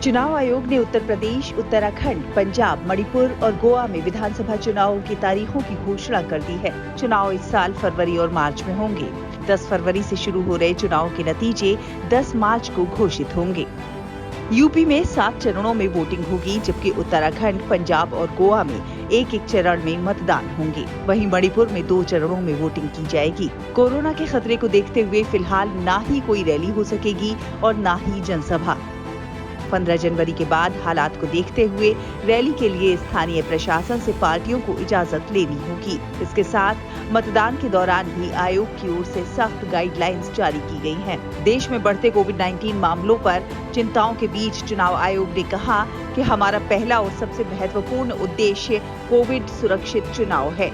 चुनाव आयोग ने उत्तर प्रदेश, उत्तराखंड, पंजाब, मणिपुर और गोवा में विधानसभा चुनावों की तारीखों की घोषणा कर दी है। चुनाव इस साल फरवरी और मार्च में होंगे। 10 फरवरी से शुरू हो रहे चुनाव के नतीजे 10 मार्च को घोषित होंगे। यूपी में 7 चरणों में वोटिंग होगी, जबकि उत्तराखंड, पंजाब और गोवा में एक एक चरण में मतदान होंगे। वहीं मणिपुर में 2 चरणों में वोटिंग की जाएगी। कोरोना के खतरे को देखते हुए फिलहाल ना ही कोई रैली हो सकेगी और ना ही जनसभा। 15 जनवरी के बाद हालात को देखते हुए रैली के लिए स्थानीय प्रशासन से पार्टियों को इजाजत लेनी होगी। इसके साथ मतदान के दौरान भी आयोग की ओर से सख्त गाइडलाइंस जारी की गई हैं। देश में बढ़ते कोविड-19 मामलों पर चिंताओं के बीच चुनाव आयोग ने कहा कि हमारा पहला और सबसे महत्वपूर्ण उद्देश्य कोविड सुरक्षित चुनाव है।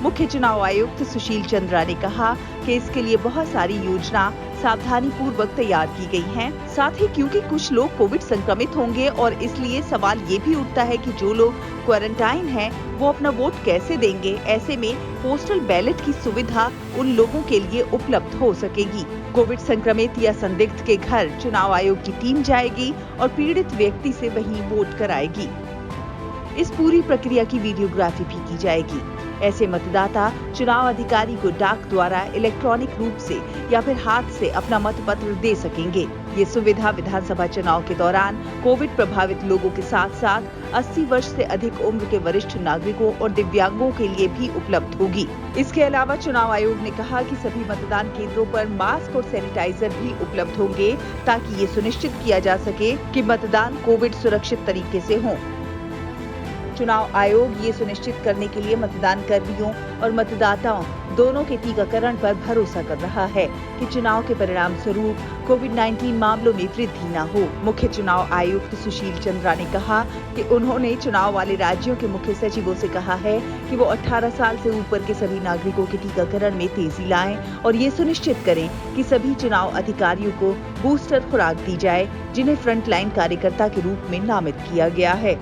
मुख्य चुनाव आयुक्त सुशील चंद्रा ने कहा कि इसके लिए बहुत सारी योजना सावधानी पूर्वक तैयार की गई हैं। साथ ही क्योंकि कुछ लोग कोविड संक्रमित होंगे और इसलिए सवाल ये भी उठता है कि जो लोग क्वारंटाइन हैं, वो अपना वोट कैसे देंगे। ऐसे में पोस्टल बैलेट की सुविधा उन लोगों के लिए उपलब्ध हो सकेगी। कोविड संक्रमित या संदिग्ध के घर चुनाव आयोग की टीम जाएगी और पीड़ित व्यक्ति से वहीं वोट कराएगी। इस पूरी प्रक्रिया की वीडियोग्राफी भी की जाएगी। ऐसे मतदाता चुनाव अधिकारी को डाक द्वारा इलेक्ट्रॉनिक रूप से या फिर हाथ से अपना मतपत्र दे सकेंगे। ये सुविधा विधानसभा चुनाव के दौरान कोविड प्रभावित लोगों के साथ साथ 80 वर्ष से अधिक उम्र के वरिष्ठ नागरिकों और दिव्यांगों के लिए भी उपलब्ध होगी। इसके अलावा चुनाव आयोग ने कहा कि सभी मतदान केंद्रों पर मास्क और सैनिटाइजर भी उपलब्ध होंगे, ताकि ये सुनिश्चित किया जा सके कि मतदान कोविड सुरक्षित तरीके से हो। चुनाव आयोग ये सुनिश्चित करने के लिए मतदान कर्मियों और मतदाताओं दोनों के टीकाकरण पर भरोसा कर रहा है कि चुनाव के परिणाम स्वरूप कोविड-19 मामलों में वृद्धि न हो। मुख्य चुनाव आयुक्त सुशील चंद्रा ने कहा कि उन्होंने चुनाव वाले राज्यों के मुख्य सचिवों से कहा है कि वो 18 साल से ऊपर के सभी नागरिकों के टीकाकरण में तेजी लाएं और ये सुनिश्चित करें कि सभी चुनाव अधिकारियों को बूस्टर खुराक दी जाए, जिन्हें फ्रंटलाइन कार्यकर्ता के रूप में नामित किया गया है।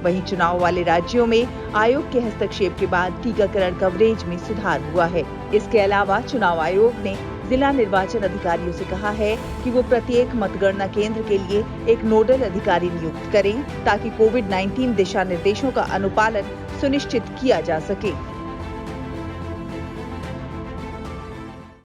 वहीं चुनाव वाले राज्यों में आयोग के हस्तक्षेप के बाद टीकाकरण कवरेज में सुधार हुआ है। इसके अलावा चुनाव आयोग ने जिला निर्वाचन अधिकारियों से कहा है कि वो प्रत्येक मतगणना केंद्र के लिए एक नोडल अधिकारी नियुक्त करें, ताकि कोविड-19 दिशा निर्देशों का अनुपालन सुनिश्चित किया जा सके।